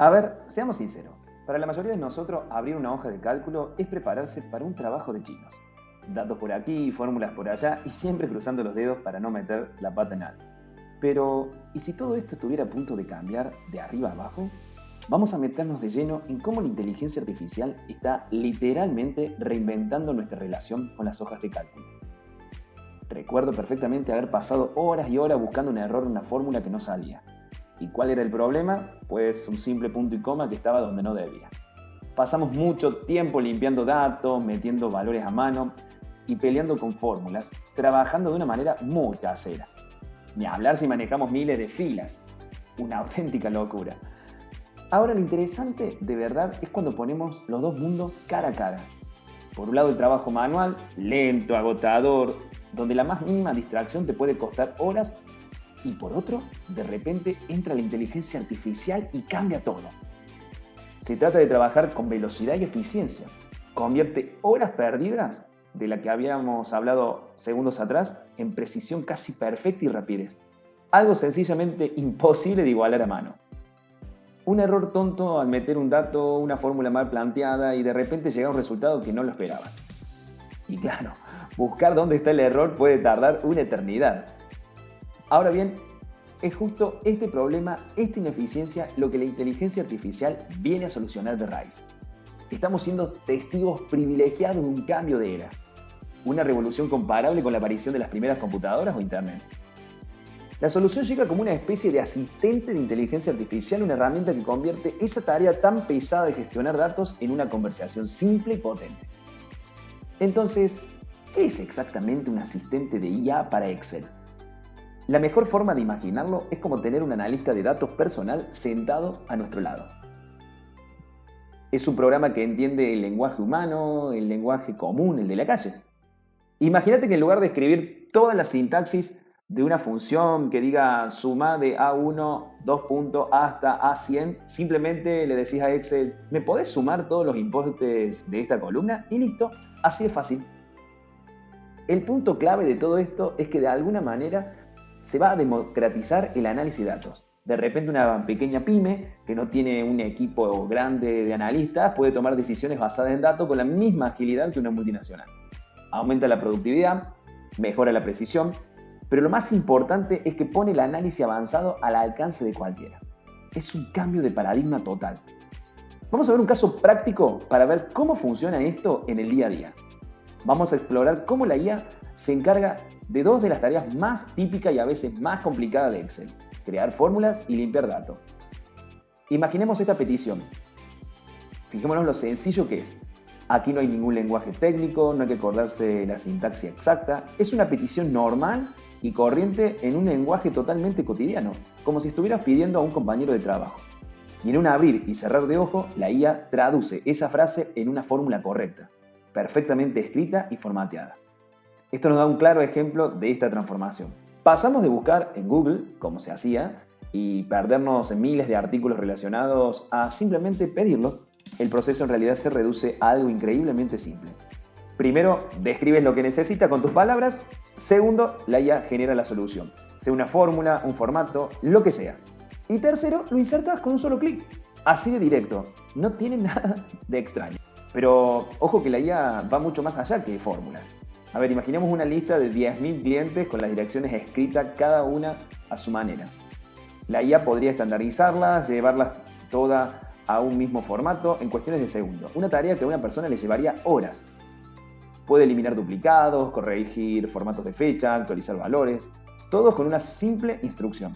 A ver, seamos sinceros. Para la mayoría de nosotros, abrir una hoja de cálculo es prepararse para un trabajo de chinos. Datos por aquí, fórmulas por allá y siempre cruzando los dedos para no meter la pata en algo. Pero, ¿y si todo esto estuviera a punto de cambiar de arriba a abajo? Vamos a meternos de lleno en cómo la inteligencia artificial está literalmente reinventando nuestra relación con las hojas de cálculo. Recuerdo perfectamente haber pasado horas y horas buscando un error en una fórmula que no salía. ¿Y cuál era el problema? Pues un simple punto y coma que estaba donde no debía. Pasamos mucho tiempo limpiando datos, metiendo valores a mano y peleando con fórmulas, trabajando de una manera muy casera. Ni hablar si manejamos miles de filas. Una auténtica locura. Ahora lo interesante de verdad es cuando ponemos los dos mundos cara a cara. Por un lado el trabajo manual, lento, agotador, donde la más mínima distracción te puede costar horas. Y por otro, de repente entra la inteligencia artificial y cambia todo. Se trata de trabajar con velocidad y eficiencia. Convierte horas perdidas, de la que habíamos hablado segundos atrás, en precisión casi perfecta y rapidez. Algo sencillamente imposible de igualar a mano. Un error tonto al meter un dato, una fórmula mal planteada y de repente llega un resultado que no lo esperabas. Y claro, buscar dónde está el error puede tardar una eternidad. Ahora bien, es justo este problema, esta ineficiencia, lo que la inteligencia artificial viene a solucionar de raíz. Estamos siendo testigos privilegiados de un cambio de era. Una revolución comparable con la aparición de las primeras computadoras o Internet. La solución llega como una especie de asistente de inteligencia artificial, una herramienta que convierte esa tarea tan pesada de gestionar datos en una conversación simple y potente. Entonces, ¿qué es exactamente un asistente de IA para Excel? La mejor forma de imaginarlo es como tener un analista de datos personal sentado a nuestro lado. Es un programa que entiende el lenguaje humano, el lenguaje común, el de la calle. Imagínate que en lugar de escribir toda la sintaxis de una función que diga suma de A1, 2 puntos, hasta A100, simplemente le decís a Excel, ¿me podés sumar todos los importes de esta columna? Y listo, así de fácil. El punto clave de todo esto es que de alguna manera se va a democratizar el análisis de datos. De repente una pequeña pyme que no tiene un equipo grande de analistas puede tomar decisiones basadas en datos con la misma agilidad que una multinacional. Aumenta la productividad, mejora la precisión, pero lo más importante es que pone el análisis avanzado al alcance de cualquiera. Es un cambio de paradigma total. Vamos a ver un caso práctico para ver cómo funciona esto en el día a día. Vamos a explorar cómo la IA se encarga de dos de las tareas más típicas y a veces más complicadas de Excel: crear fórmulas y limpiar datos. Imaginemos esta petición. Fijémonos lo sencillo que es. Aquí no hay ningún lenguaje técnico, no hay que acordarse la sintaxis exacta. Es una petición normal y corriente en un lenguaje totalmente cotidiano, como si estuvieras pidiendo a un compañero de trabajo. Y en un abrir y cerrar de ojo, la IA traduce esa frase en una fórmula correcta, perfectamente escrita y formateada. Esto nos da un claro ejemplo de esta transformación. Pasamos de buscar en Google, como se hacía, y perdernos en miles de artículos relacionados a simplemente pedirlo. El proceso en realidad se reduce a algo increíblemente simple. Primero, describes lo que necesitas con tus palabras. Segundo, la IA genera la solución, sea una fórmula, un formato, lo que sea. Y tercero, lo insertas con un solo clic. Así de directo. No tiene nada de extraño. Pero ojo que la IA va mucho más allá que fórmulas. A ver, imaginemos una lista de 10.000 clientes con las direcciones escritas cada una a su manera. La IA podría estandarizarlas, llevarlas todas a un mismo formato en cuestiones de segundos. Una tarea que a una persona le llevaría horas. Puede eliminar duplicados, corregir formatos de fecha, actualizar valores, todos con una simple instrucción.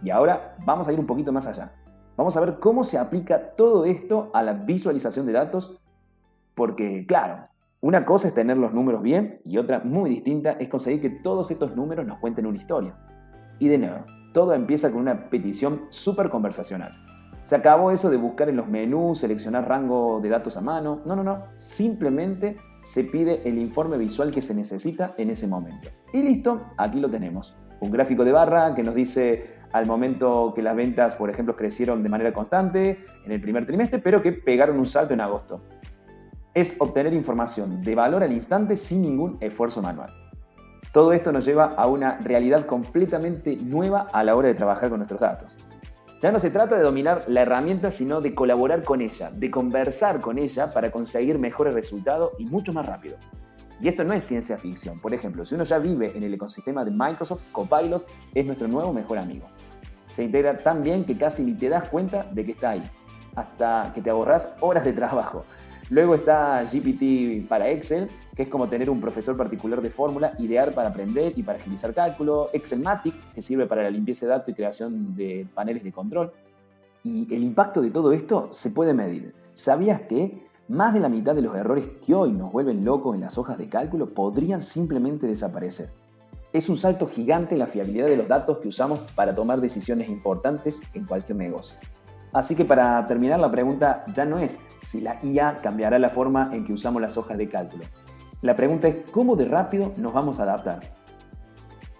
Y ahora vamos a ir un poquito más allá. Vamos a ver cómo se aplica todo esto a la visualización de datos, porque claro, una cosa es tener los números bien y otra muy distinta es conseguir que todos estos números nos cuenten una historia. Y de nuevo, todo empieza con una petición súper conversacional. Se acabó eso de buscar en los menús, seleccionar rango de datos a mano. No. Simplemente se pide el informe visual que se necesita en ese momento. Y listo, aquí lo tenemos. Un gráfico de barra que nos dice al momento que las ventas, por ejemplo, crecieron de manera constante en el primer trimestre, pero que pegaron un salto en agosto. Es obtener información de valor al instante sin ningún esfuerzo manual. Todo esto nos lleva a una realidad completamente nueva a la hora de trabajar con nuestros datos. Ya no se trata de dominar la herramienta, sino de colaborar con ella, de conversar con ella para conseguir mejores resultados y mucho más rápido. Y esto no es ciencia ficción. Por ejemplo, si uno ya vive en el ecosistema de Microsoft, Copilot es nuestro nuevo mejor amigo. Se integra tan bien que casi ni te das cuenta de que está ahí, hasta que te ahorras horas de trabajo. Luego está GPT para Excel, que es como tener un profesor particular de fórmula, ideal para aprender y para agilizar cálculo. Excelmatic, que sirve para la limpieza de datos y creación de paneles de control. Y el impacto de todo esto se puede medir. ¿Sabías que más de la mitad de los errores que hoy nos vuelven locos en las hojas de cálculo podrían simplemente desaparecer? Es un salto gigante en la fiabilidad de los datos que usamos para tomar decisiones importantes en cualquier negocio. Así que para terminar, la pregunta ya no es si la IA cambiará la forma en que usamos las hojas de cálculo. La pregunta es cómo de rápido nos vamos a adaptar.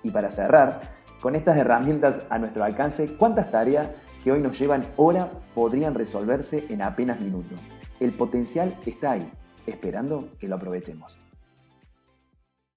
Y para cerrar, con estas herramientas a nuestro alcance, ¿cuántas tareas que hoy nos llevan horas podrían resolverse en apenas minutos? El potencial está ahí, esperando que lo aprovechemos.